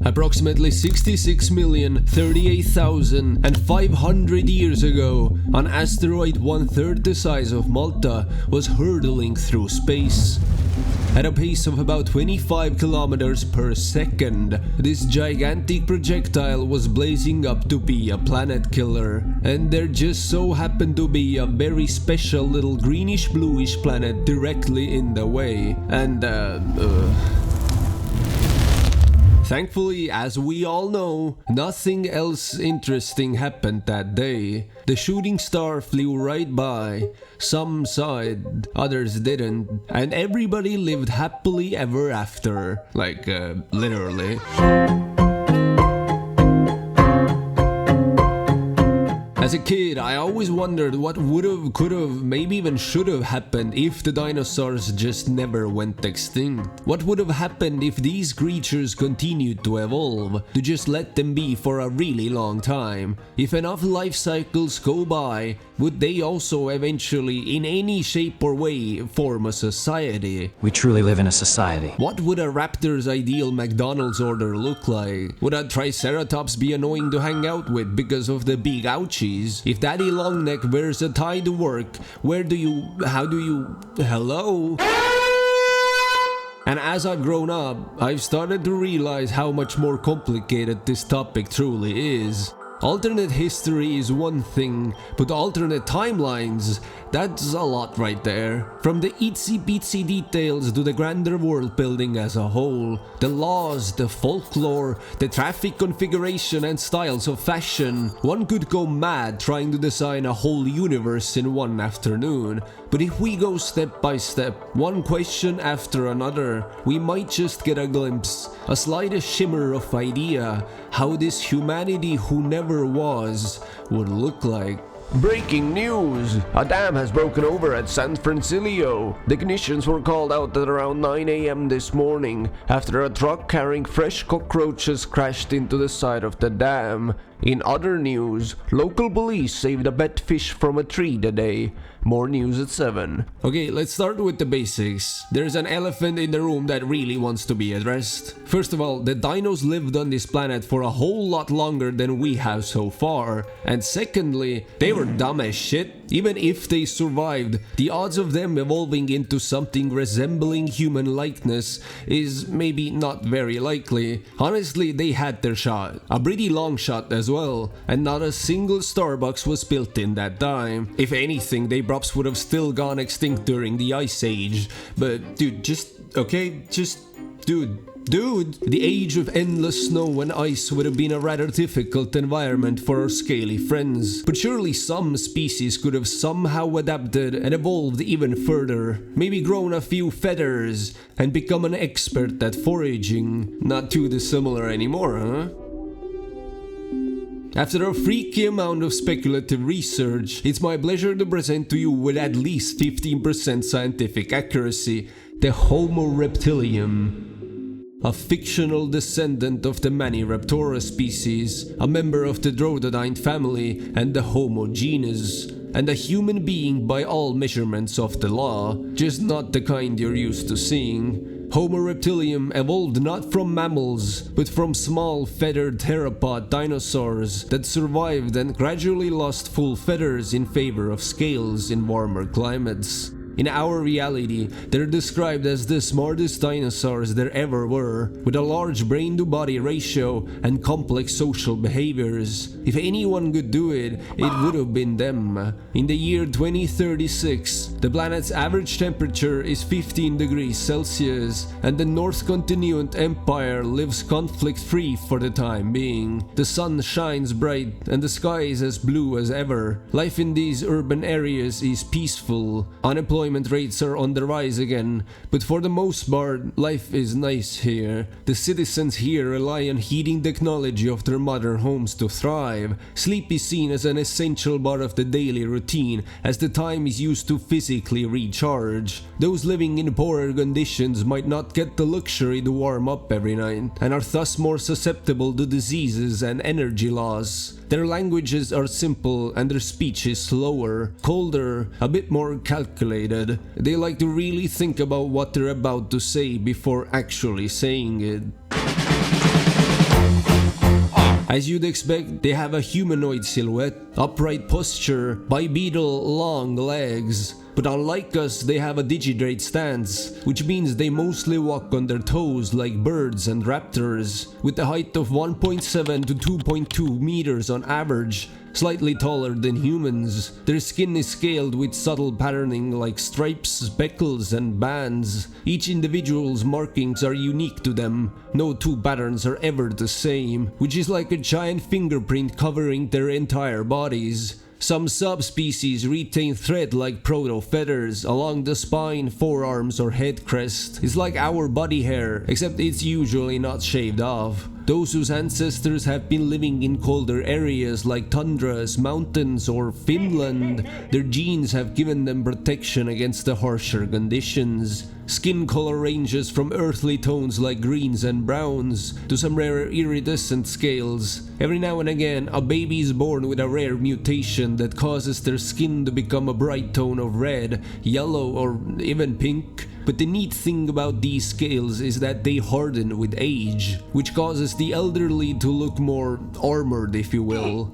Approximately 66,038,500 years ago, an asteroid 1/3 the size of Malta was hurtling through space. At a pace of about 25 kilometers per second, this gigantic projectile was blazing up to be a planet killer, and there just so happened to be a very special little greenish-bluish planet directly in the way, and thankfully, as we all know, nothing else interesting happened that day. The shooting star flew right by. Some saw it, others didn't, and everybody lived happily ever after. Like, literally. As a kid, I always wondered what would've, could've, maybe even should've happened if the dinosaurs just never went extinct. What would've happened if these creatures continued to evolve, to just let them be for a really long time? If enough life cycles go by, would they also eventually, in any shape or way, form a society? We truly live in a society. What would a raptor's ideal McDonald's order look like? Would a Triceratops be annoying to hang out with because of the big ouchies? If Daddy Longneck wears a tie to work, hello? And as I've grown up, I've started to realize how much more complicated this topic truly is. Alternate history is one thing, but alternate timelines, that's a lot right there. From the itsy-bitsy details to the grander world building as a whole, the laws, the folklore, the traffic configuration and styles of fashion, one could go mad trying to design a whole universe in one afternoon. But if we go step by step, one question after another, we might just get a glimpse, a slightest shimmer of idea, how this humanity who never was would look like. Breaking news! A dam has broken over at San Francisco. Technicians were called out at around 9 a.m. this morning after a truck carrying fresh cockroaches crashed into the side of the dam. In other news, local police saved a pet fish from a tree today. More news at 7. Okay, let's start with the basics. There's an elephant in the room that really wants to be addressed. First of all, the dinos lived on this planet for a whole lot longer than we have so far. And secondly, they were dumb as shit. Even if they survived, the odds of them evolving into something resembling human likeness is maybe not very likely. Honestly, they had their shot. A pretty long shot as well. And not a single Starbucks was built in that time. If anything, they perhaps would have still gone extinct during the Ice Age. But dude, Dude, the age of endless snow and ice would have been a rather difficult environment for our scaly friends. But surely some species could have somehow adapted and evolved even further. Maybe grown a few feathers and become an expert at foraging. Not too dissimilar anymore, huh? After a freaky amount of speculative research, it's my pleasure to present to you with at least 15% scientific accuracy, the Homo Reptilium. A fictional descendant of the many Raptora species, a member of the Drododine family and the Homo genus, and a human being by all measurements of the law, just not the kind you're used to seeing. Homo Reptilium evolved not from mammals, but from small feathered theropod dinosaurs that survived and gradually lost full feathers in favor of scales in warmer climates. In our reality, they're described as the smartest dinosaurs there ever were, with a large brain-to-body ratio and complex social behaviors. If anyone could do it, it would have been them. In the year 2036, the planet's average temperature is 15 degrees Celsius, and the North Continuant Empire lives conflict-free for the time being. The sun shines bright, and the sky is as blue as ever. Life in these urban areas is peaceful. Unemployment rates are on the rise again, but for the most part, life is nice here. The citizens here rely on heating technology of their modern homes to thrive. Sleep is seen as an essential part of the daily routine, as the time is used to physically recharge. Those living in poorer conditions might not get the luxury to warm up every night, and are thus more susceptible to diseases and energy loss. Their languages are simple and their speech is slower, colder, a bit more calculated. They like to really think about what they're about to say before actually saying it. As you'd expect, they have a humanoid silhouette, upright posture, bipedal long legs. But unlike us, they have a digidrate stance, which means they mostly walk on their toes like birds and raptors, with a height of 1.7 to 2.2 meters on average, slightly taller than humans. Their skin is scaled with subtle patterning like stripes, speckles, and bands. Each individual's markings are unique to them. No two patterns are ever the same, which is like a giant fingerprint covering their entire bodies. Some subspecies retain thread-like proto-feathers along the spine, forearms, or head crest. It's like our body hair, except it's usually not shaved off. Those whose ancestors have been living in colder areas like tundras, mountains, or Finland, their genes have given them protection against the harsher conditions. Skin color ranges from earthly tones like greens and browns to some rare iridescent scales. Every now and again, a baby is born with a rare mutation that causes their skin to become a bright tone of red, yellow, or even pink. But the neat thing about these scales is that they harden with age, which causes the elderly to look more armored, if you will.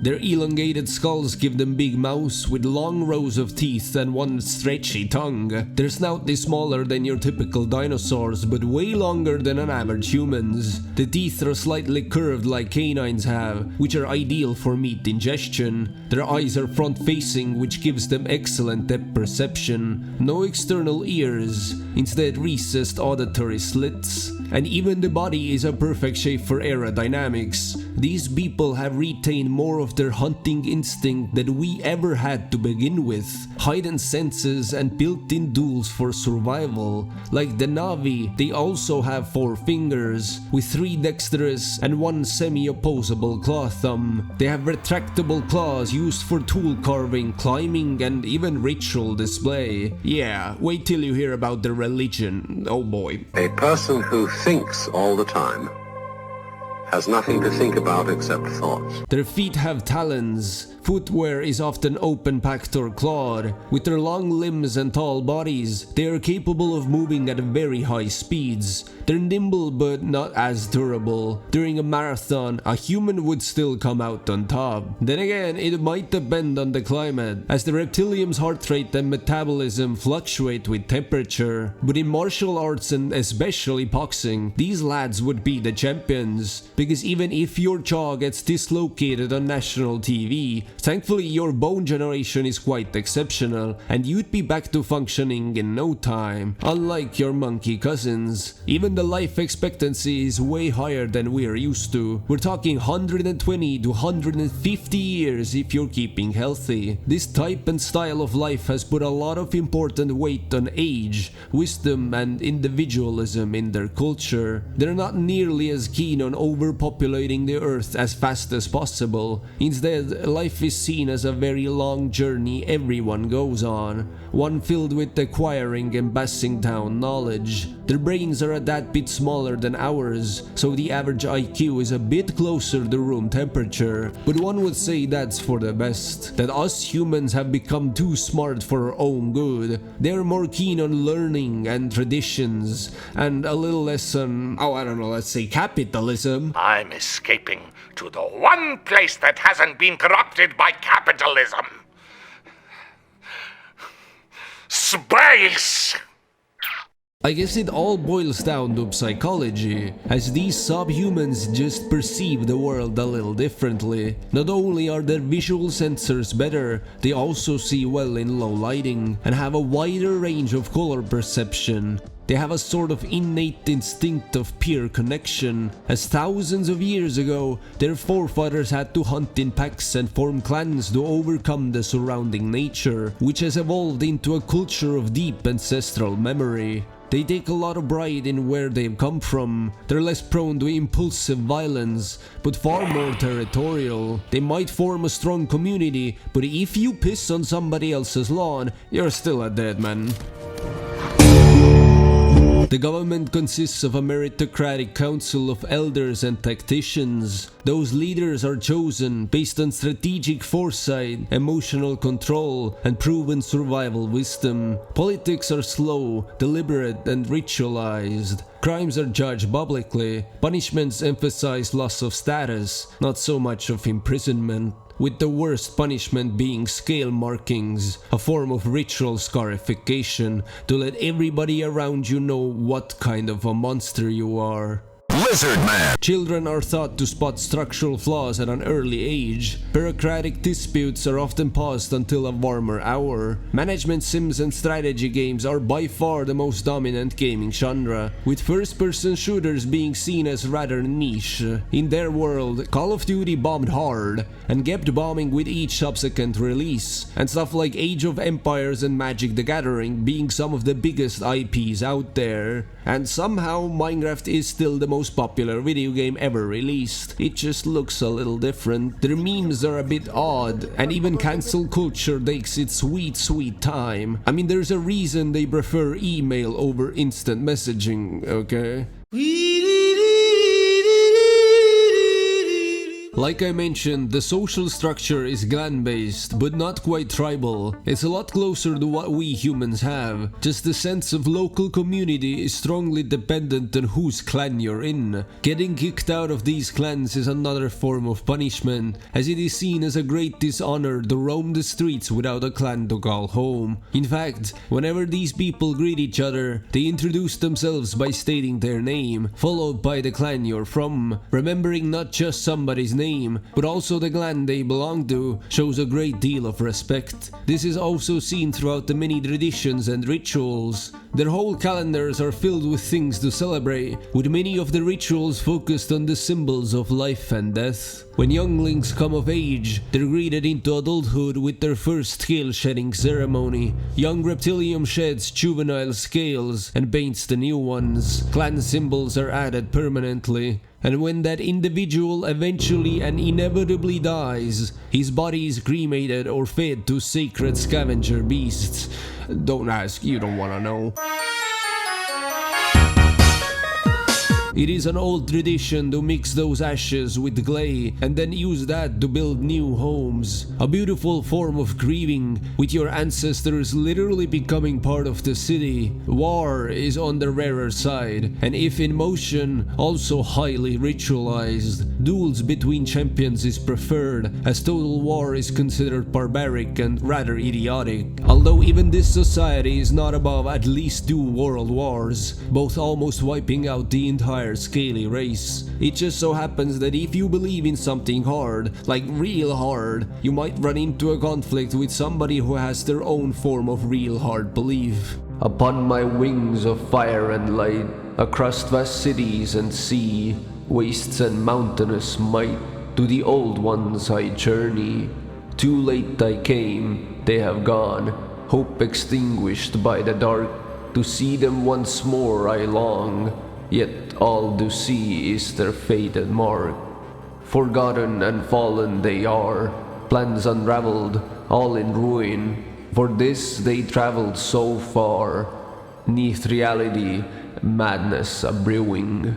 Their elongated skulls give them big mouths with long rows of teeth and one stretchy tongue. Their snout is smaller than your typical dinosaurs, but way longer than an average human's. The teeth are slightly curved like canines have, which are ideal for meat ingestion. Their eyes are front-facing, which gives them excellent depth perception. No external ears, instead recessed auditory slits. And even the body is a perfect shape for aerodynamics. These people have retained more of their hunting instinct than we ever had to begin with. Heightened senses and built-in tools for survival. Like the Navi, they also have 4 fingers, with 3 dexterous and 1 semi-opposable claw thumb. They have retractable claws used for tool carving, climbing, and even ritual display. Yeah, wait till you hear about their religion. Oh boy. A person who thinks all the time has nothing to think about except thoughts. Their feet have talons. Footwear is often open-packed or clawed. With their long limbs and tall bodies, they are capable of moving at very high speeds. They're nimble but not as durable. During a marathon, a human would still come out on top. Then again, it might depend on the climate, as the Reptilium's heart rate and metabolism fluctuate with temperature. But in martial arts and especially boxing, these lads would be the champions. Because even if your jaw gets dislocated on national TV, thankfully your bone generation is quite exceptional, and you'd be back to functioning in no time, unlike your monkey cousins. Even the life expectancy is way higher than we're used to. We're talking 120 to 150 years if you're keeping healthy. This type and style of life has put a lot of important weight on age, wisdom, and individualism in their culture. They're not nearly as keen on overpopulating the earth as fast as possible. Instead, life is seen as a very long journey everyone goes on, one filled with acquiring and passing down knowledge. Their brains are a that bit smaller than ours, so the average IQ is a bit closer to room temperature, but one would say that's for the best, that us humans have become too smart for our own good. They're more keen on learning and traditions, and a little less on, let's say capitalism. I'm escaping to the one place that hasn't been corrupted by capitalism. Space! I guess it all boils down to psychology, as these subhumans just perceive the world a little differently. Not only are their visual sensors better, they also see well in low lighting, and have a wider range of color perception. They have a sort of innate instinct of peer connection, as thousands of years ago, their forefathers had to hunt in packs and form clans to overcome the surrounding nature, which has evolved into a culture of deep ancestral memory. They take a lot of pride in where they've come from. They're less prone to impulsive violence, but far more territorial. They might form a strong community, but if you piss on somebody else's lawn, you're still a dead man. The government consists of a meritocratic council of elders and tacticians. Those leaders are chosen based on strategic foresight, emotional control, and proven survival wisdom. Politics are slow, deliberate, and ritualized. Crimes are judged publicly. Punishments emphasize loss of status, not so much of imprisonment, with the worst punishment being scale markings, a form of ritual scarification to let everybody around you know what kind of a monster you are. Lizard Man. Children are taught to spot structural flaws at an early age. Bureaucratic disputes are often paused until a warmer hour. Management sims and strategy games are by far the most dominant gaming genre, with first-person shooters being seen as rather niche. In their world, Call of Duty bombed hard, and kept bombing with each subsequent release, and stuff like Age of Empires and Magic the Gathering being some of the biggest IPs out there. And somehow Minecraft is still the most popular video game ever released. It just looks a little different. Their memes are a bit odd, and even cancel culture takes its sweet time. I mean, there's a reason they prefer email over instant messaging, okay? Like I mentioned, the social structure is clan-based, but not quite tribal. It's a lot closer to what we humans have. Just the sense of local community is strongly dependent on whose clan you're in. Getting kicked out of these clans is another form of punishment, as it is seen as a great dishonor to roam the streets without a clan to call home. In fact, whenever these people greet each other, they introduce themselves by stating their name, followed by the clan you're from. Remembering not just somebody's name, but also the clan they belong to shows a great deal of respect. This is also seen throughout the many traditions and rituals. Their whole calendars are filled with things to celebrate, with many of the rituals focused on the symbols of life and death. When younglings come of age, they're greeted into adulthood with their first scale shedding ceremony. Young Reptilium sheds juvenile scales and paints the new ones. Clan symbols are added permanently. And when that individual eventually and inevitably dies, his body is cremated or fed to sacred scavenger beasts. Don't ask, you don't wanna know. It is an old tradition to mix those ashes with clay and then use that to build new homes. A beautiful form of grieving, with your ancestors literally becoming part of the city. War is on the rarer side, and if in motion, also highly ritualized. Duels between champions is preferred, as total war is considered barbaric and rather idiotic. Although even this society is not above at least 2 world wars, both almost wiping out the entire scaly race. It just so happens that if you believe in something hard, like real hard, you might run into a conflict with somebody who has their own form of real hard belief. Upon my wings of fire and light, across vast cities and sea, wastes and mountainous might, to the old ones I journey. Too late I came, they have gone, hope extinguished by the dark. To see them once more I long, yet all do see is their faded mark. Forgotten and fallen they are, plans unraveled, all in ruin. For this they traveled so far, 'neath reality, madness a brewing.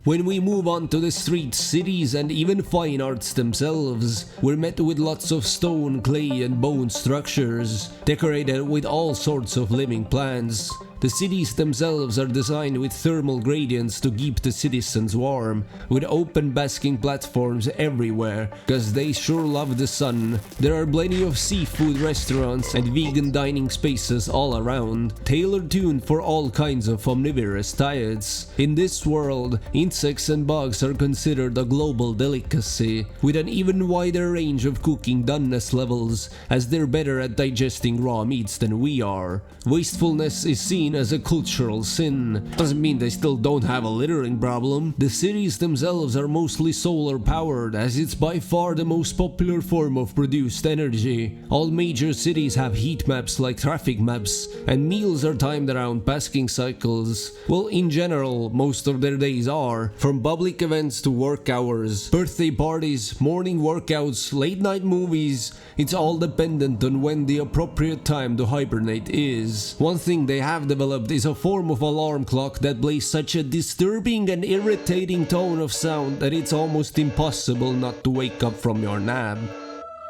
When we move on to the streets, cities, and even fine arts themselves, we're met with lots of stone, clay, and bone structures, decorated with all sorts of living plants. The cities themselves are designed with thermal gradients to keep the citizens warm, with open basking platforms everywhere, cause they sure love the sun. There are plenty of seafood restaurants and vegan dining spaces all around, tailor-tuned for all kinds of omnivorous diets. In this world, insects and bugs are considered a global delicacy, with an even wider range of cooking doneness levels, as they're better at digesting raw meats than we are. Wastefulness is seen as a cultural sin. Doesn't mean they still don't have a littering problem. The cities themselves are mostly solar powered, as it's by far the most popular form of produced energy. All major cities have heat maps like traffic maps, and meals are timed around basking cycles. Well, in general, most of their days are, are, from public events to work hours, birthday parties, morning workouts, late night movies. It's all dependent on when the appropriate time to hibernate is. One thing they have developed is a form of alarm clock that plays such a disturbing and irritating tone of sound that it's almost impossible not to wake up from your nap.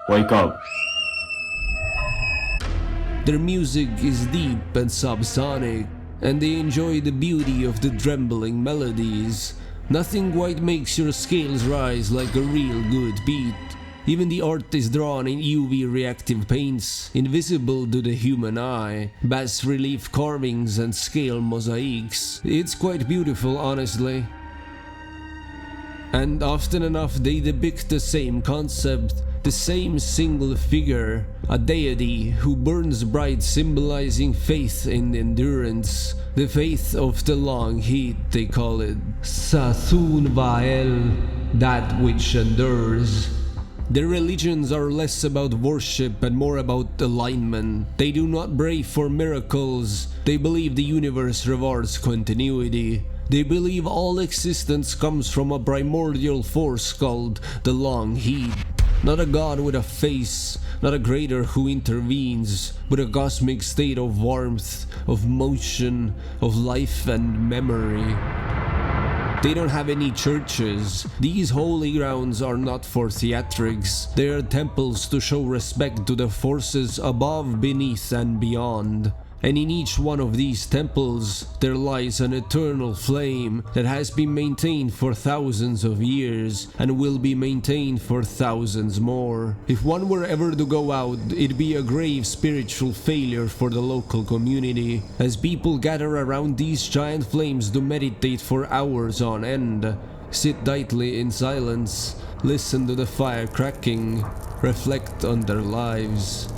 Wake up. Their music is deep and subsonic, and they enjoy the beauty of the trembling melodies. Nothing quite makes your scales rise like a real good beat. Even the art is drawn in UV reactive paints, invisible to the human eye, bas-relief carvings and scale mosaics. It's quite beautiful, honestly. And often enough they depict the same concept, the same single figure, a deity who burns bright, symbolizing faith in endurance, the faith of the long heat they call it. Sathun Vael, that which endures. Their religions are less about worship and more about alignment. They do not pray for miracles, they believe the universe rewards continuity. They believe all existence comes from a primordial force called the long heat. Not a god with a face, not a creator who intervenes, but a cosmic state of warmth, of motion, of life and memory. They don't have any churches. These holy grounds are not for theatrics. They are temples to show respect to the forces above, beneath and beyond. And in each one of these temples, there lies an eternal flame that has been maintained for thousands of years and will be maintained for thousands more. If one were ever to go out, it'd be a grave spiritual failure for the local community, as people gather around these giant flames to meditate for hours on end, sit tightly in silence, listen to the fire cracking, reflect on their lives.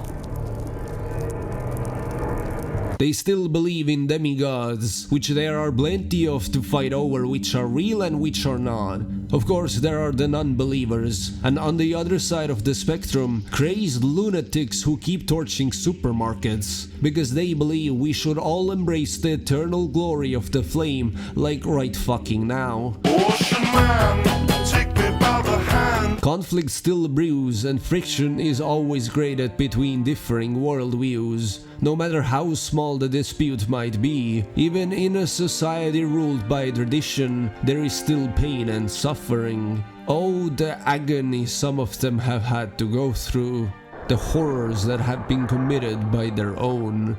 They still believe in demigods, which there are plenty of to fight over which are real and which are not. Of course, there are the non-believers, and on the other side of the spectrum, crazed lunatics who keep torching supermarkets, because they believe we should all embrace the eternal glory of the flame, like right fucking now. Ocean man, take me by the hand. Conflict still brews, and friction is always created between differing worldviews. No matter how small the dispute might be, even in a society ruled by tradition, there is still pain and suffering. Oh, the agony some of them have had to go through, the horrors that have been committed by their own.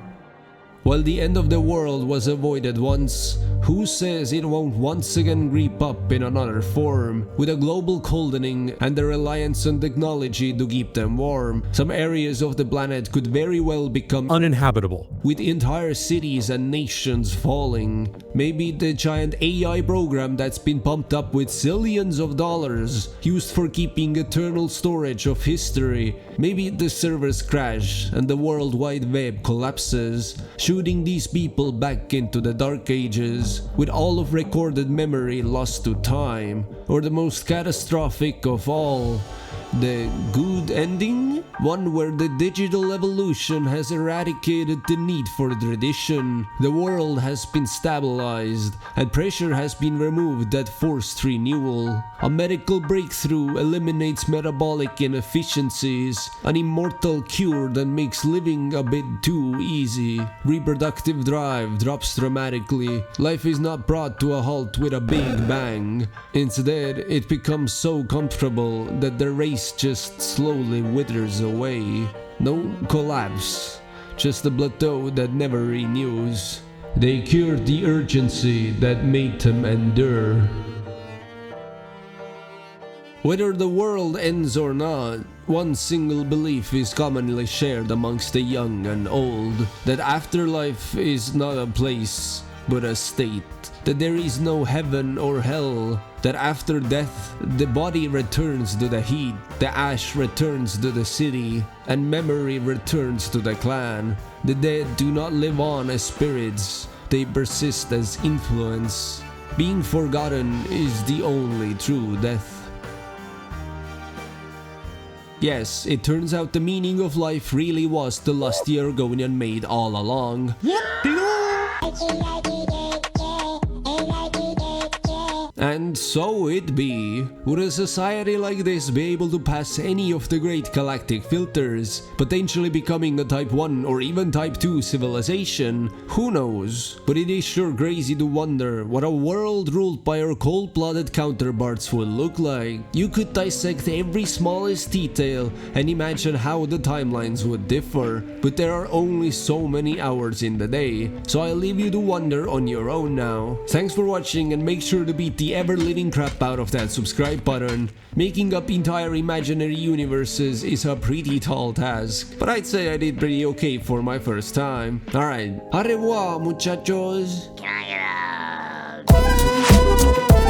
While the end of the world was avoided once, who says it won't once again creep up in another form? With a global coldening and the reliance on technology to keep them warm, some areas of the planet could very well become uninhabitable, with entire cities and nations falling. Maybe the giant AI program that's been pumped up with zillions of dollars, used for keeping eternal storage of history, maybe the servers crash and the World Wide Web collapses, shooting these people back into the Dark Ages, with all of recorded memory lost to time. Or the most catastrophic of all, the good ending? One where the digital evolution has eradicated the need for tradition, the world has been stabilized, and pressure has been removed that forced renewal. A medical breakthrough eliminates metabolic inefficiencies, an immortal cure that makes living a bit too easy. Reproductive drive drops dramatically. Life is not brought to a halt with a big bang. Instead, it becomes so comfortable that the race just slowly withers away. No collapse, just a plateau that never renews. They cured the urgency that made them endure. Whether the world ends or not, one single belief is commonly shared amongst the young and old, that afterlife is not a place, but a state. That there is no heaven or hell, that after death, the body returns to the heat, the ash returns to the city, and memory returns to the clan. The dead do not live on as spirits, they persist as influence. Being forgotten is the only true death. Yes, it turns out the meaning of life really was the lusty Argonian maid all along. And so it be. Would a society like this be able to pass any of the great galactic filters, potentially becoming a Type 1 or even Type 2 civilization? Who knows? But it is sure crazy to wonder what a world ruled by our cold-blooded counterparts would look like. You could dissect every smallest detail and imagine how the timelines would differ, but there are only so many hours in the day, so I leave you to wonder on your own now. Thanks for watching, and make sure to beat the ever-living crap out of that subscribe button. Making up entire imaginary universes is a pretty tall task, but I'd say I did pretty okay for my first time. Alright, au revoir muchachos! Can I get out?